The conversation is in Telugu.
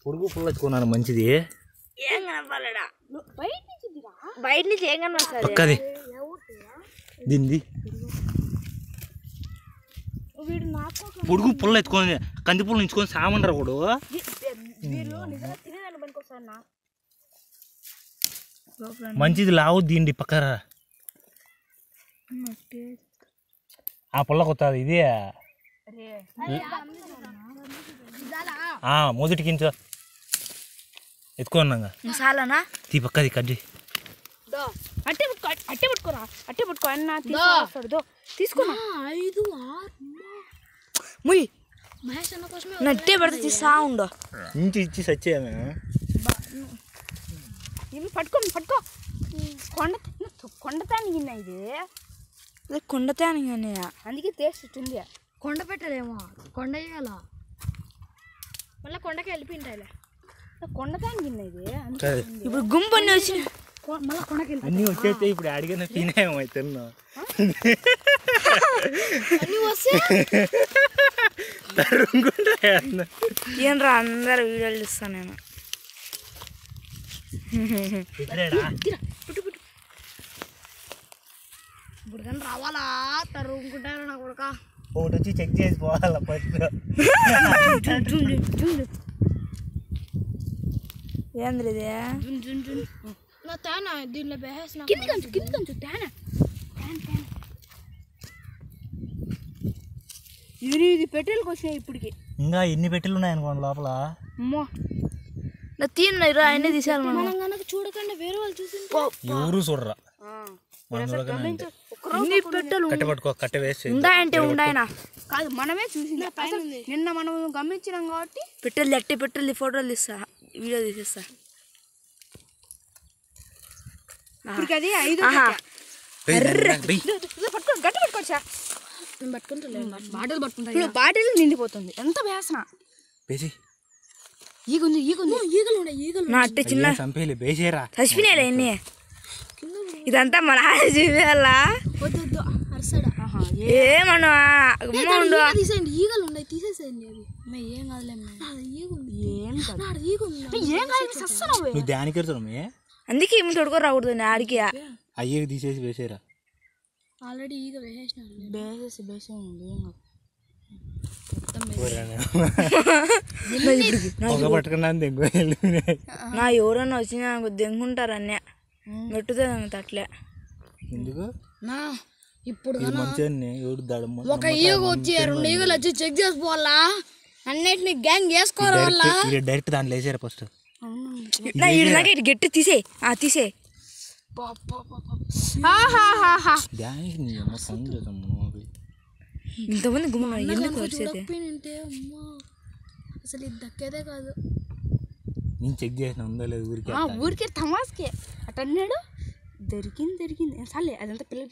పొడుగు పుల్ల ఎత్తుకున్నాను మంచిది. ఏం కనపడలేడా బయట నుంచి ఏం కనపడుతుంది పక్కది దీన్ని పొడుగు పుల్ల ఎత్తుకొని కంది పుల్ల నించుకొని సామంటారు కూడా మంచిది లావు దీండి పక్కరా ఆ పుల్ల కొత్తది ఇది మొదటి కించ ఎత్తుకోన్నాగా చాలానా తీ పక్కది కడ్డి అట్టే పట్టుకోరా అట్టే పట్టుకో అన్న తీసుకొస్తాడు తీసుకున్నా 5 ముయ్ నట్టే పడితే తీసా ఉండో ఇంచి ఇచ్చి సచ్చేమే పట్టుకో కొండతానికి ఇది కొండతానికి అందుకే టేస్ట్ ఉంది. కొండ పెట్టలేమో కొండ వేయాల మళ్ళీ కొండకి వెళ్ళిపోయింటాయిలే కొండతానికి ఇది ఇప్పుడు గుంపు అన్నీ వచ్చి మళ్ళీ కొండకి అన్నీ వచ్చేస్తే ఇప్పుడు అడిగిన తినేమో తిన్నా ఏం రా అందరు వీడియోలు ఇస్తాను నేను ఇప్పుడు కానీ రావాలా తరుముకుంటారు నా కొడుక ఒకటి వచ్చి చెక్ చేసి పోవాలా ఫస్ట్ ఏంద్ర ఇది నా తేనా దీనిలో బేసిన కింది కంచు తేనా ఇది పెట్టెలకు వచ్చినాయి ఇప్పటికి ఇంకా ఎన్ని పెట్టెలు ఉన్నాయి అనుకోండి లోపల అమ్మో నా తీరు ఆయనే తీసేయాలి మనం కనుక చూడకుండా వేరే వాళ్ళు చూసి ఎవరు చూడరా కట్టె పట్టుకో కట్టె వేసి ఉండాయన కాదు మనమే చూసి నిన్న మనం గమనించినాం కాబట్టి పెట్టెలు ఫోటోలు తీస్తా వీడియో తీసేస్తా ఇప్పటికి అది 5 గట్టి పట్టుకోవచ్చా బాటిల్ నిండిపోతుంది ఎంత వేసన చచ్చిపోయినాయిలే ఎన్ని ఇదంతా మన చూపేయాలా ఏమన్నా ఈగలు ఉన్నాయి తీసేసేయండి ఏం కాదులే అందుకే ఏమి తొడుకో రాకూడదు ఆడికి అయ్యే తీసేసి వేసేరా ఆల్రెడీ ఈగ నా ఎవరన్నా వచ్చినా దెంగుంటారు అన్నీ మెట్టుతుంది అట్లే ఎందుకు ఇప్పుడు ఒక ఈగ వచ్చి 2 ఈగలు వచ్చి చెక్ చేసుకోవాలా అన్నిటిని గ్యాంగ్ వేసుకోవాలా డైరెక్ట్ దాంట్లో వేసారా ఫస్ట్ గట్టి తీసే ఇంతమంది గుమ్మ అసలు ఇది దక్కేదే కాదు. నేను చెక్ చేసిన ఉందో లేదు ఊరికే తమాస్కే అటన్నాడు దొరికింది చాలే అదంతా పిల్లలు